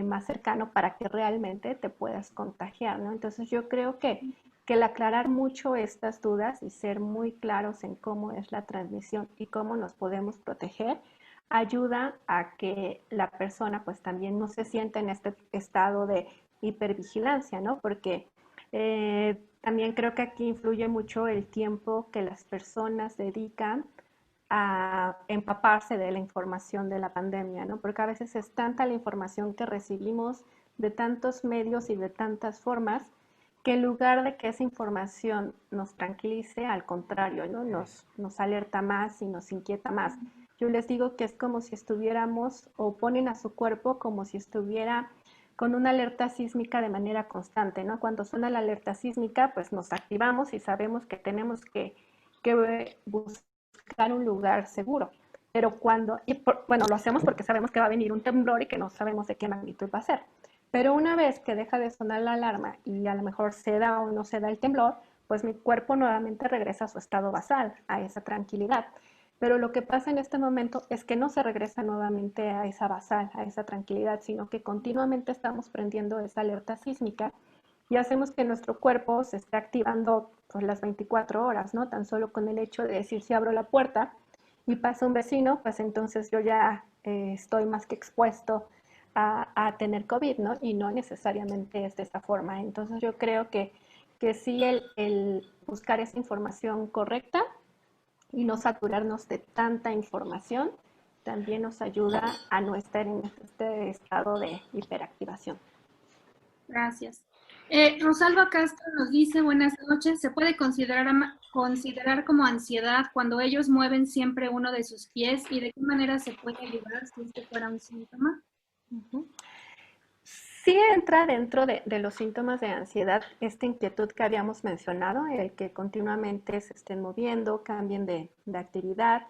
más cercano para que realmente te puedas contagiar, ¿no? Entonces yo creo que el aclarar mucho estas dudas y ser muy claros en cómo es la transmisión y cómo nos podemos proteger, ayuda a que la persona pues también no se sienta en este estado de hipervigilancia, ¿no? Porque también creo que aquí influye mucho el tiempo que las personas dedican a empaparse de la información de la pandemia, ¿no? Porque a veces es tanta la información que recibimos de tantos medios y de tantas formas que en lugar de que esa información nos tranquilice, al contrario, ¿no? Nos alerta más y nos inquieta más. Yo les digo que es como si estuviéramos o ponen a su cuerpo como si estuviera con una alerta sísmica de manera constante, ¿no? Cuando suena la alerta sísmica, pues nos activamos y sabemos que tenemos que buscar un lugar seguro. Pero bueno, lo hacemos porque sabemos que va a venir un temblor y que no sabemos de qué magnitud va a ser. Pero una vez que deja de sonar la alarma y a lo mejor se da o no se da el temblor, pues mi cuerpo nuevamente regresa a su estado basal, a esa tranquilidad. Pero lo que pasa en este momento es que no se regresa nuevamente a esa basal, a esa tranquilidad, sino que continuamente estamos prendiendo esa alerta sísmica y hacemos que nuestro cuerpo se esté activando pues, las 24 horas, ¿no? Tan solo con el hecho de decir si abro la puerta y pasa un vecino, pues entonces yo ya estoy más que expuesto a tener COVID, ¿no? Y no necesariamente es de esa forma. Entonces yo creo que sí el buscar esa información correcta y no saturarnos de tanta información también nos ayuda a no estar en este estado de hiperactivación. Gracias. Rosalba Castro nos dice, buenas noches, ¿se puede considerar como ansiedad cuando ellos mueven siempre uno de sus pies y de qué manera se puede ayudar si este fuera un síntoma? Uh-huh. Sí entra dentro de los síntomas de ansiedad esta inquietud que habíamos mencionado, el que continuamente se estén moviendo, cambien de actividad,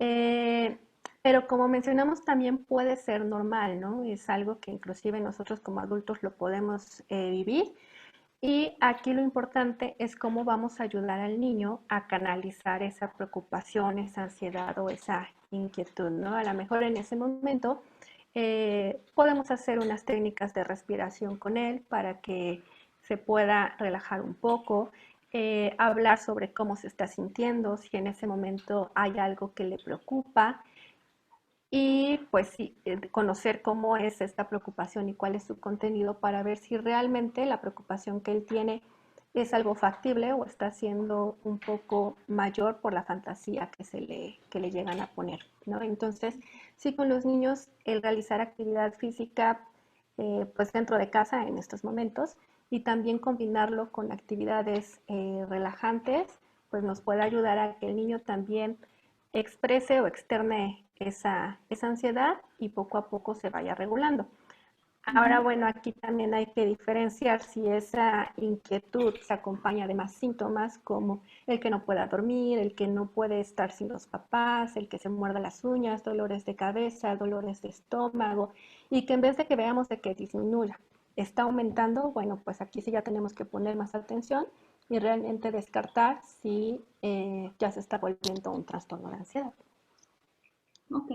eh, pero como mencionamos también puede ser normal, ¿no? Es algo que inclusive nosotros como adultos lo podemos vivir y aquí lo importante es cómo vamos a ayudar al niño a canalizar esa preocupación, esa ansiedad o esa inquietud, ¿no? A lo mejor en ese momento podemos hacer unas técnicas de respiración con él para que se pueda relajar un poco, hablar sobre cómo se está sintiendo, si en ese momento hay algo que le preocupa y pues sí, conocer cómo es esta preocupación y cuál es su contenido para ver si realmente la preocupación que él tiene es algo factible o está siendo un poco mayor por la fantasía que le llegan a poner, ¿no? Entonces, sí, con los niños el realizar actividad física pues dentro de casa en estos momentos y también combinarlo con actividades relajantes, pues nos puede ayudar a que el niño también exprese o externe esa ansiedad y poco a poco se vaya regulando. Ahora, bueno, aquí también hay que diferenciar si esa inquietud se acompaña de más síntomas como el que no pueda dormir, el que no puede estar sin los papás, el que se muerda las uñas, dolores de cabeza, dolores de estómago, y que en vez de que veamos de que disminuya está aumentando, bueno, pues aquí sí ya tenemos que poner más atención y realmente descartar si ya se está volviendo un trastorno de ansiedad. Ok,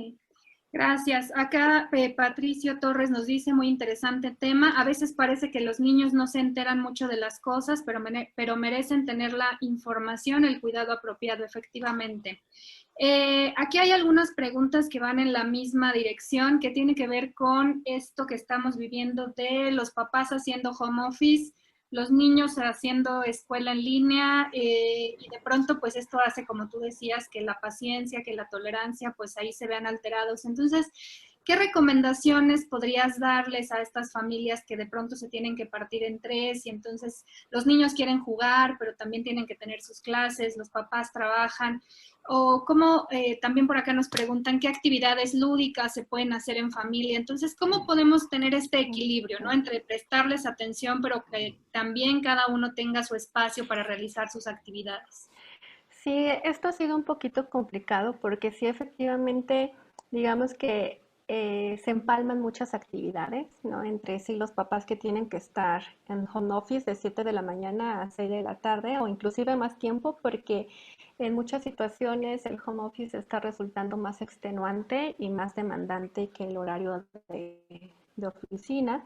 gracias. Acá Patricio Torres nos dice, muy interesante tema. A veces parece que los niños no se enteran mucho de las cosas, pero merecen tener la información, el cuidado apropiado, efectivamente. Aquí hay algunas preguntas que van en la misma dirección, que tiene que ver con esto que estamos viviendo de los papás haciendo home office, los niños haciendo escuela en línea, y de pronto pues esto hace, como tú decías, que la paciencia, que la tolerancia, pues ahí se vean alterados. Entonces, ¿qué recomendaciones podrías darles a estas familias que de pronto se tienen que partir en tres y entonces los niños quieren jugar, pero también tienen que tener sus clases, los papás trabajan? O cómo, también por acá nos preguntan qué actividades lúdicas se pueden hacer en familia. Entonces, ¿cómo podemos tener este equilibrio, ¿no? Entre prestarles atención, pero que también cada uno tenga su espacio para realizar sus actividades? Sí, esto ha sido un poquito complicado porque sí, efectivamente, digamos que se empalman muchas actividades, ¿no? Entre sí los papás que tienen que estar en home office de 7 de la mañana a 6 de la tarde o inclusive más tiempo porque en muchas situaciones el home office está resultando más extenuante y más demandante que el horario de oficina.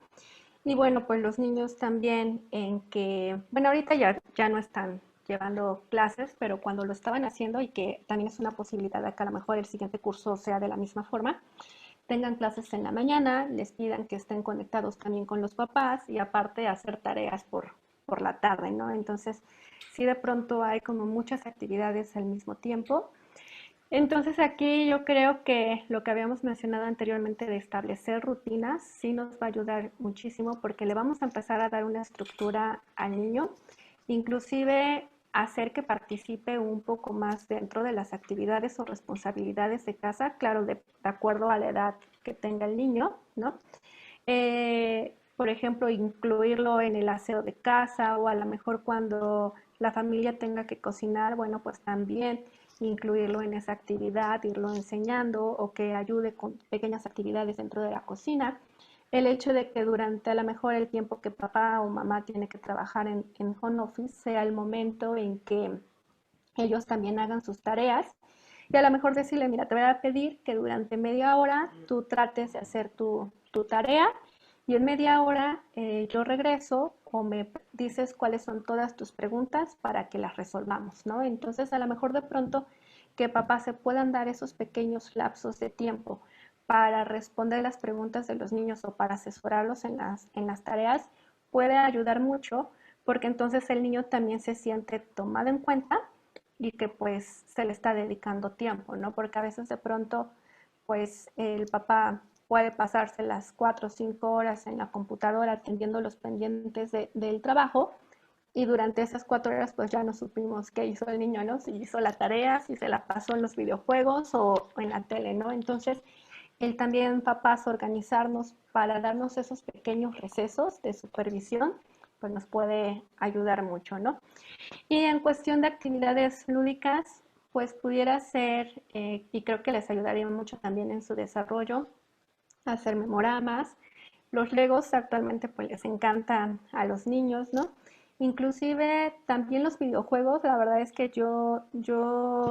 Y bueno, pues los niños también en que, bueno, ahorita ya no están llevando clases, pero cuando lo estaban haciendo y que también es una posibilidad de que a lo mejor el siguiente curso sea de la misma forma, tengan clases en la mañana, les pidan que estén conectados también con los papás y aparte hacer tareas por la tarde, ¿no? Entonces, sí de pronto hay como muchas actividades al mismo tiempo. Entonces aquí yo creo que lo que habíamos mencionado anteriormente de establecer rutinas sí nos va a ayudar muchísimo porque le vamos a empezar a dar una estructura al niño, inclusive hacer que participe un poco más dentro de las actividades o responsabilidades de casa, claro, de acuerdo a la edad que tenga el niño, ¿no? Por ejemplo, incluirlo en el aseo de casa o a lo mejor cuando la familia tenga que cocinar, bueno, pues también incluirlo en esa actividad, irlo enseñando o que ayude con pequeñas actividades dentro de la cocina. El hecho de que durante a lo mejor el tiempo que papá o mamá tiene que trabajar en home office sea el momento en que ellos también hagan sus tareas y a lo mejor decirle, mira, te voy a pedir que durante media hora tú trates de hacer tu tarea y en media hora yo regreso o me dices cuáles son todas tus preguntas para que las resolvamos, ¿no? Entonces a lo mejor de pronto que papá se puedan dar esos pequeños lapsos de tiempo para responder las preguntas de los niños o para asesorarlos en las tareas puede ayudar mucho porque entonces el niño también se siente tomado en cuenta y que pues se le está dedicando tiempo, ¿no? Porque a veces de pronto pues el papá puede pasarse las 4 o 5 horas en la computadora atendiendo los pendientes del trabajo y durante esas 4 horas pues ya no supimos qué hizo el niño, ¿no? Si hizo la tarea, si se la pasó en los videojuegos o en la tele, ¿no? Entonces, el también papás organizarnos para darnos esos pequeños recesos de supervisión, pues nos puede ayudar mucho, ¿no? Y en cuestión de actividades lúdicas, pues pudiera ser, y creo que les ayudaría mucho también en su desarrollo, hacer memoramas. Los Legos actualmente pues les encantan a los niños, ¿no? Inclusive también los videojuegos, la verdad es que yo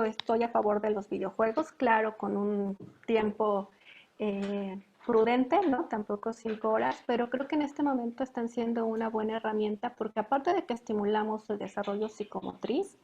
estoy a favor de los videojuegos, claro, con un tiempo prudente, ¿no? Tampoco 5 horas, pero creo que en este momento están siendo una buena herramienta porque aparte de que estimulamos el desarrollo psicomotriz,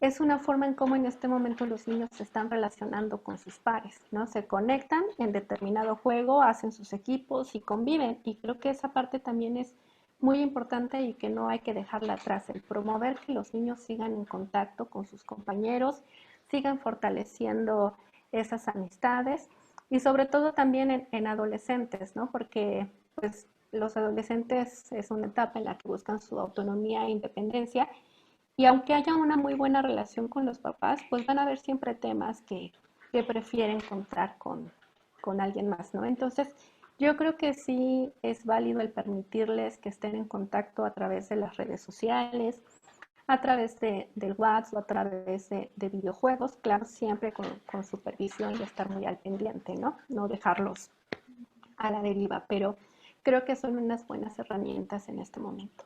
es una forma en cómo en este momento los niños se están relacionando con sus pares, ¿no? Se conectan en determinado juego, hacen sus equipos y conviven. Y creo que esa parte también es muy importante y que no hay que dejarla atrás, el promover que los niños sigan en contacto con sus compañeros, sigan fortaleciendo esas amistades y sobre todo también en adolescentes, ¿no? Porque pues los adolescentes es una etapa en la que buscan su autonomía e independencia y aunque haya una muy buena relación con los papás, pues van a haber siempre temas que prefieren contar con alguien más, ¿no? Entonces, yo creo que sí es válido el permitirles que estén en contacto a través de las redes sociales, a través del WhatsApp o a través de videojuegos, claro, siempre con supervisión y estar muy al pendiente, ¿no? No dejarlos a la deriva, pero creo que son unas buenas herramientas en este momento.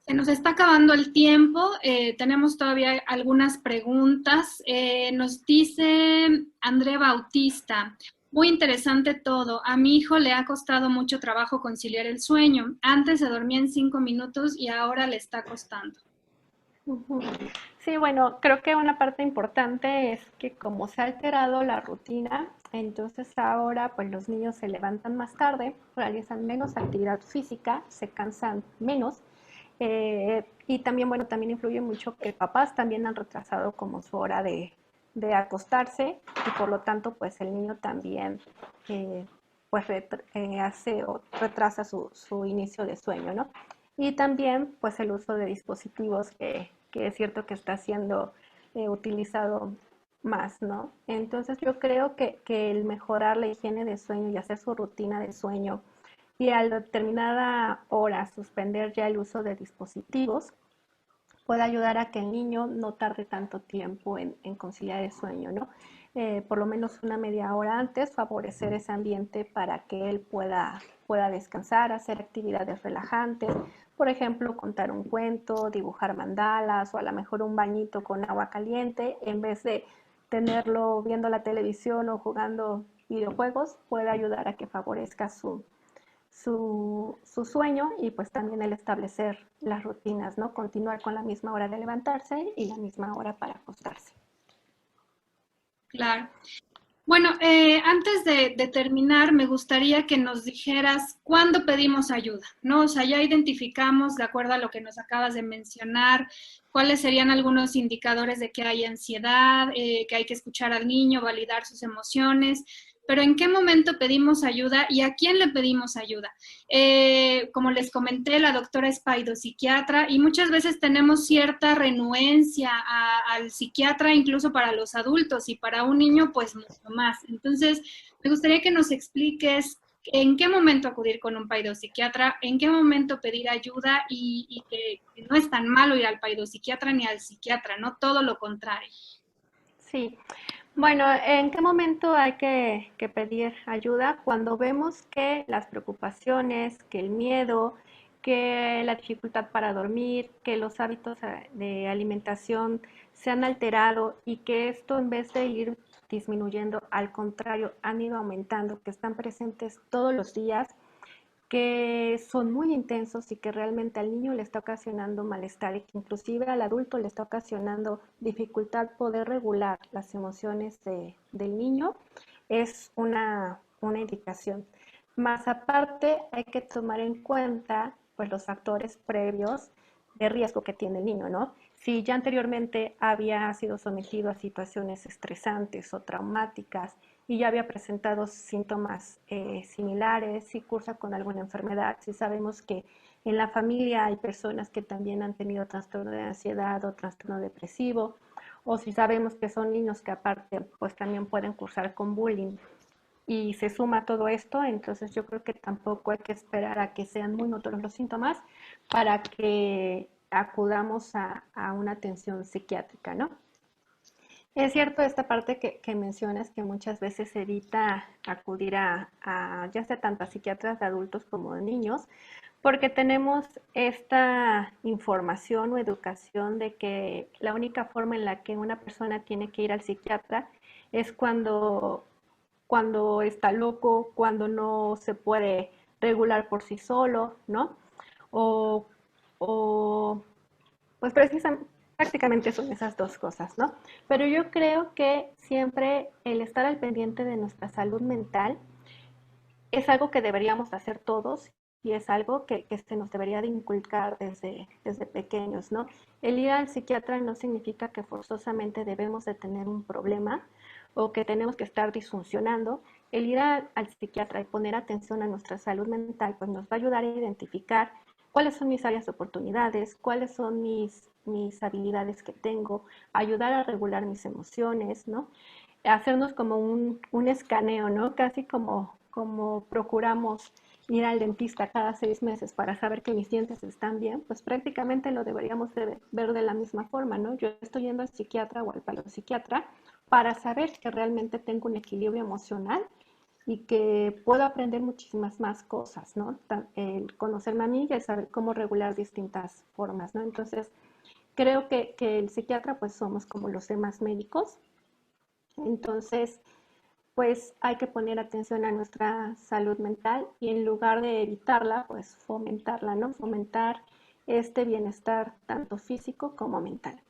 Se nos está acabando el tiempo, tenemos todavía algunas preguntas. Nos dice André Bautista, muy interesante todo. A mi hijo le ha costado mucho trabajo conciliar el sueño. Antes se dormía en 5 minutos y ahora le está costando. Sí, bueno, creo que una parte importante es que como se ha alterado la rutina, entonces ahora pues los niños se levantan más tarde, realizan menos actividad física, se cansan menos. Y también, bueno, también influye mucho que papás también han retrasado como su hora de acostarse y por lo tanto pues el niño también pues hace o retrasa su inicio de sueño, ¿no? Y también pues el uso de dispositivos que es cierto que está siendo utilizado más, ¿no? Entonces yo creo que el mejorar la higiene de sueño y hacer su rutina de sueño y a determinada hora suspender ya el uso de dispositivos puede ayudar a que el niño no tarde tanto tiempo en conciliar el sueño, ¿no? Por lo menos una media hora antes, favorecer ese ambiente para que él pueda descansar, hacer actividades relajantes, por ejemplo, contar un cuento, dibujar mandalas o a lo mejor un bañito con agua caliente, en vez de tenerlo viendo la televisión o jugando videojuegos, puede ayudar a que favorezca su sueño y pues también el establecer las rutinas, ¿no? Continuar con la misma hora de levantarse y la misma hora para acostarse. Claro. Bueno, antes de terminar, me gustaría que nos dijeras cuándo pedimos ayuda, ¿no? O sea, ya identificamos, de acuerdo a lo que nos acabas de mencionar, cuáles serían algunos indicadores de que hay ansiedad, que hay que escuchar al niño, validar sus emociones, pero ¿en qué momento pedimos ayuda y a quién le pedimos ayuda? Como les comenté, la doctora es paidopsiquiatra y muchas veces tenemos cierta renuencia al psiquiatra, incluso para los adultos y para un niño, pues mucho más. Entonces, me gustaría que nos expliques en qué momento acudir con un paidopsiquiatra, en qué momento pedir ayuda y que no es tan malo ir al paidopsiquiatra ni al psiquiatra, ¿no? Todo lo contrario. Sí, bueno, ¿en qué momento hay que pedir ayuda? Cuando vemos que las preocupaciones, que el miedo, que la dificultad para dormir, que los hábitos de alimentación se han alterado y que esto en vez de ir disminuyendo, al contrario, han ido aumentando, que están presentes todos los días, que son muy intensos y que realmente al niño le está ocasionando malestar y que inclusive al adulto le está ocasionando dificultad poder regular las emociones del niño, es una indicación. Más aparte, hay que tomar en cuenta pues, los factores previos de riesgo que tiene el niño, ¿no? Si ya anteriormente había sido sometido a situaciones estresantes o traumáticas y ya había presentado síntomas similares, si cursa con alguna enfermedad, si sabemos que en la familia hay personas que también han tenido trastorno de ansiedad o trastorno depresivo, o si sabemos que son niños que aparte pues también pueden cursar con bullying y se suma todo esto, entonces yo creo que tampoco hay que esperar a que sean muy notorios los síntomas para que acudamos a una atención psiquiátrica, ¿no? Es cierto esta parte que mencionas que muchas veces se evita acudir a ya sea tanto a psiquiatras de adultos como de niños, porque tenemos esta información o educación de que la única forma en la que una persona tiene que ir al psiquiatra es cuando está loco, cuando no se puede regular por sí solo, ¿no? O, o pues prácticamente son esas dos cosas, ¿no? Pero yo creo que siempre el estar al pendiente de nuestra salud mental es algo que deberíamos hacer todos y es algo que se nos debería de inculcar desde pequeños, ¿no? El ir al psiquiatra no significa que forzosamente debemos de tener un problema o que tenemos que estar disfuncionando. El ir al psiquiatra y poner atención a nuestra salud mental, pues nos va a ayudar a identificar cuáles son mis áreas de oportunidades, cuáles son mis habilidades que tengo, ayudar a regular mis emociones, ¿no? Hacernos como un escaneo, ¿no? Casi como procuramos ir al dentista cada 6 meses para saber que mis dientes están bien, pues prácticamente lo deberíamos de ver de la misma forma, ¿no? Yo estoy yendo al psiquiatra o al psiquiatra para saber que realmente tengo un equilibrio emocional y que puedo aprender muchísimas más cosas, ¿no? El conocerme a mí y el saber cómo regular distintas formas, ¿no? Entonces, creo que el psiquiatra, pues somos como los demás médicos. Entonces, pues hay que poner atención a nuestra salud mental y en lugar de evitarla, pues fomentarla, ¿no? Fomentar este bienestar tanto físico como mental.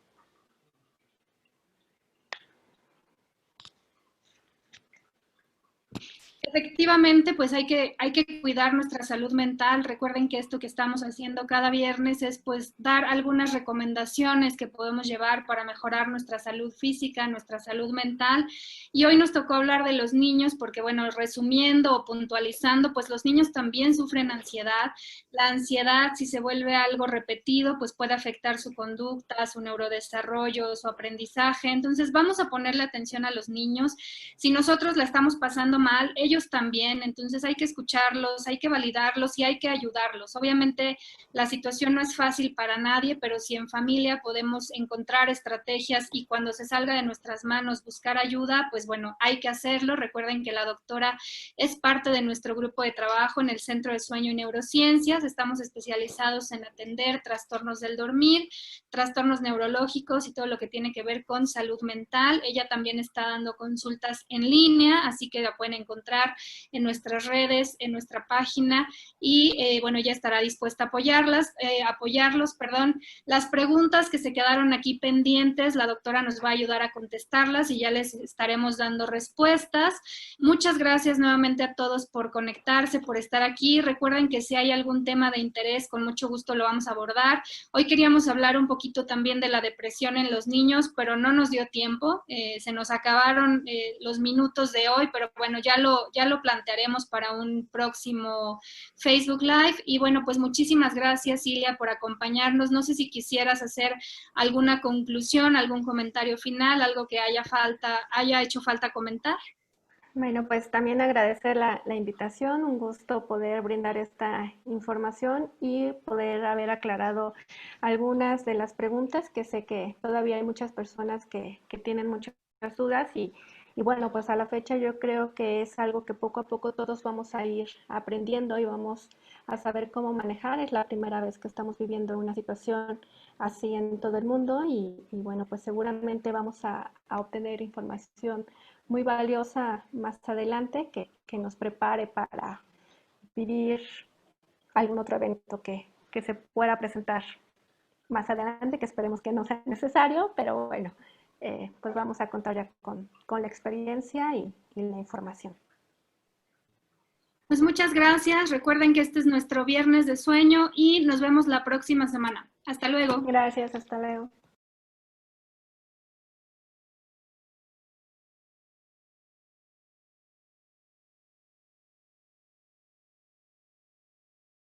Efectivamente, pues hay que cuidar nuestra salud mental. Recuerden que esto que estamos haciendo cada viernes es pues dar algunas recomendaciones que podemos llevar para mejorar nuestra salud física, nuestra salud mental. Y hoy nos tocó hablar de los niños porque, bueno, resumiendo o puntualizando, pues los niños también sufren ansiedad. La ansiedad, si se vuelve algo repetido, pues puede afectar su conducta, su neurodesarrollo, su aprendizaje. Entonces vamos a ponerle atención a los niños. Si nosotros la estamos pasando mal, ellos también, entonces hay que escucharlos, hay que validarlos y hay que ayudarlos. Obviamente la situación no es fácil para nadie, pero si en familia podemos encontrar estrategias y cuando se salga de nuestras manos buscar ayuda, pues bueno, hay que hacerlo. Recuerden que la doctora es parte de nuestro grupo de trabajo en el Centro de Sueño y Neurociencias. Estamos especializados en atender trastornos del dormir, trastornos neurológicos y todo lo que tiene que ver con salud mental. Ella también está dando consultas en línea, así que la pueden encontrar en nuestras redes, en nuestra página y bueno, ella estará dispuesta a apoyarlos, perdón. Las preguntas que se quedaron aquí pendientes, la doctora nos va a ayudar a contestarlas y ya les estaremos dando respuestas. Muchas gracias nuevamente a todos por conectarse, por estar aquí. Recuerden que si hay algún tema de interés, con mucho gusto lo vamos a abordar. Hoy queríamos hablar un poquito también de la depresión en los niños, pero no nos dio tiempo. Se nos acabaron los minutos de hoy, pero bueno, ya lo plantearemos para un próximo Facebook Live. Y bueno, pues muchísimas gracias, Ilia, por acompañarnos. No sé si quisieras hacer alguna conclusión, algún comentario final, algo que haya hecho falta comentar. Bueno, pues también agradecer la invitación, un gusto poder brindar esta información y poder haber aclarado algunas de las preguntas que sé que todavía hay muchas personas que tienen muchas dudas y bueno, pues a la fecha yo creo que es algo que poco a poco todos vamos a ir aprendiendo y vamos a saber cómo manejar. Es la primera vez que estamos viviendo una situación así en todo el mundo y bueno, pues seguramente vamos a obtener información muy valiosa más adelante que nos prepare para vivir algún otro evento que se pueda presentar más adelante, que esperemos que no sea necesario, pero bueno, pues vamos a contar ya con la experiencia y la información. Pues muchas gracias. Recuerden que este es nuestro viernes de sueño y nos vemos la próxima semana. Hasta luego. Gracias, hasta luego.